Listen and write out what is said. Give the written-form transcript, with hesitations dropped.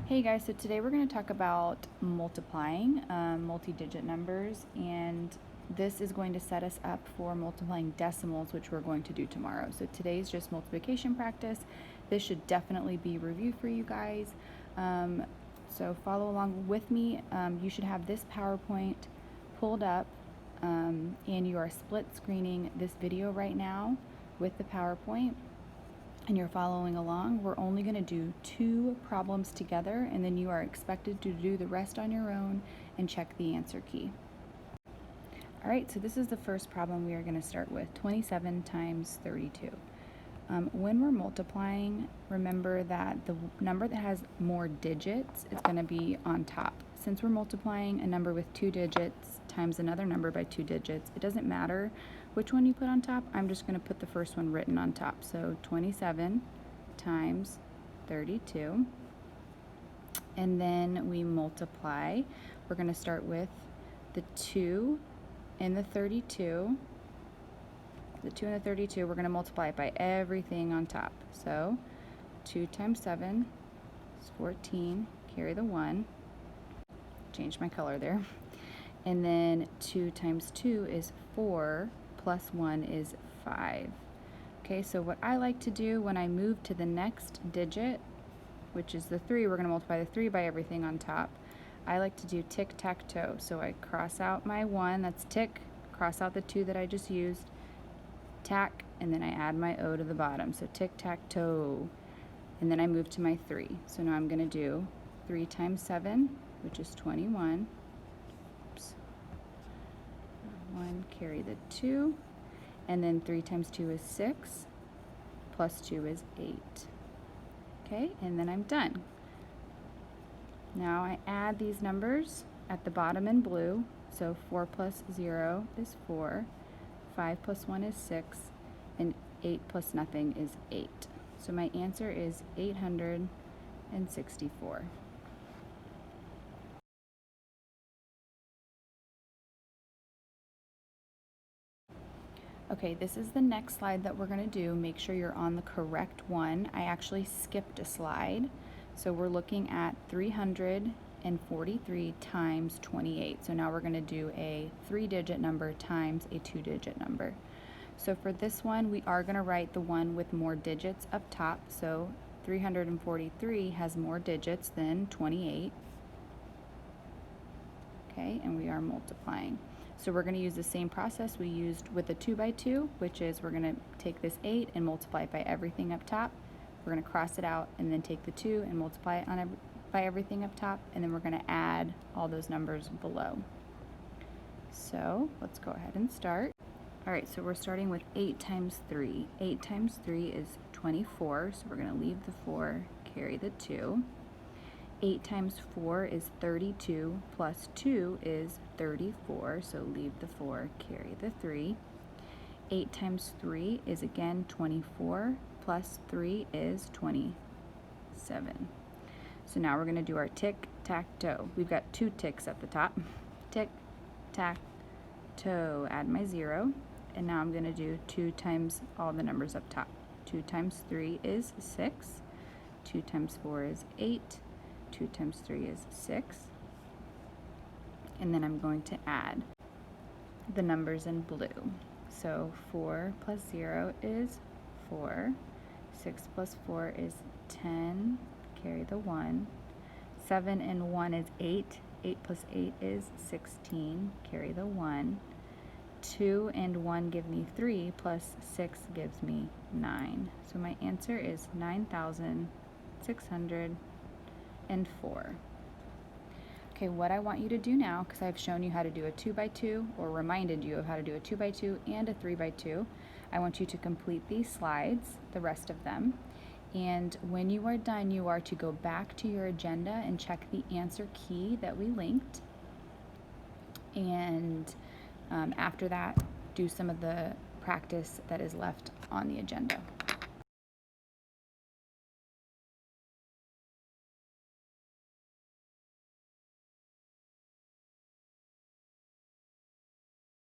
Hey guys, so today we're going to talk about multiplying multi-digit numbers, and this is going to set us up for multiplying decimals, which we're going to do tomorrow. So today's just multiplication practice. This should definitely be review for you guys. So follow along with me. You should have this PowerPoint pulled up, and you are split screening this video right now with the PowerPoint. And you're following along. We're only going to do 2 problems together, and then you are expected to do the rest on your own and check the answer key. Alright, so this is the first problem we are going to start with, 27 times 32. When we're multiplying, remember that the number that has more digits is going to be on top. Since we're multiplying a number with 2 digits times another number by 2 digits, it doesn't matter which one you put on top. I'm just going to put the first one written on top. So 27 times 32. And then we multiply. We're going to start with the 2 and the 32. The 2 and the 32, we're going to multiply it by everything on top. So 2 times 7 is 14. Carry the 1. Change my color there. And then 2 times 2 is 4. Plus 1 is 5. Okay, so what I like to do when I move to the next digit, which is the 3, we're going to multiply the 3 by everything on top. I like to do tic-tac-toe. So I cross out my 1, that's tick, cross out the 2 that I just used, tack, and then I add my O to the bottom. So tic-tac-toe. And then I move to my 3. So now I'm going to do 3 times 7, which is 21. 1, carry the 2, and then 3 times 2 is 6, plus 2 is 8. Okay, and then I'm done. Now I add these numbers at the bottom in blue, so 4 plus 0 is 4, 5 plus 1 is 6, and 8 plus nothing is 8. So my answer is 864. Okay, this is the next slide that we're going to do. Make sure you're on the correct one. I actually skipped a slide. So we're looking at 343 times 28. So now we're going to do a 3-digit number times a 2-digit number. So for this one, we are going to write the one with more digits up top. So 343 has more digits than 28. Okay, and we are multiplying. So we're going to use the same process we used with the 2 by 2, which is we're going to take this 8 and multiply it by everything up top. We're going to cross it out and then take the 2 and multiply it by everything up top, and then we're going to add all those numbers below. So let's go ahead and start. Alright, so we're starting with 8 times 3. 8 times 3 is 24, so we're going to leave the 4, carry the 2. 8 times 4 is 32, plus 2 is 34, so leave the 4, carry the 3. 8 times 3 is again 24, plus 3 is 27. So now we're going to do our tic-tac-toe. We've got 2 ticks at the top. Tic-tac-toe, add my 0, and now I'm going to do 2 times all the numbers up top. 2 times 3 is 6, 2 times 4 is 8, 2 times 3 is 6, and then I'm going to add the numbers in blue. So 4 plus 0 is 4, 6 plus 4 is 10, carry the 1, 7 and 1 is 8, 8 plus 8 is 16, carry the 1, 2 and 1 give me 3, plus 6 gives me 9. So my answer is 9,604. Okay, what I want you to do now, because I've shown you how to do a 2 by 2 or reminded you of how to do a 2 by 2 and a 3 by 2, I want you to complete these slides, the rest of them, and when you are done, you are to go back to your agenda and check the answer key that we linked, and after that, do some of the practice that is left on the agenda.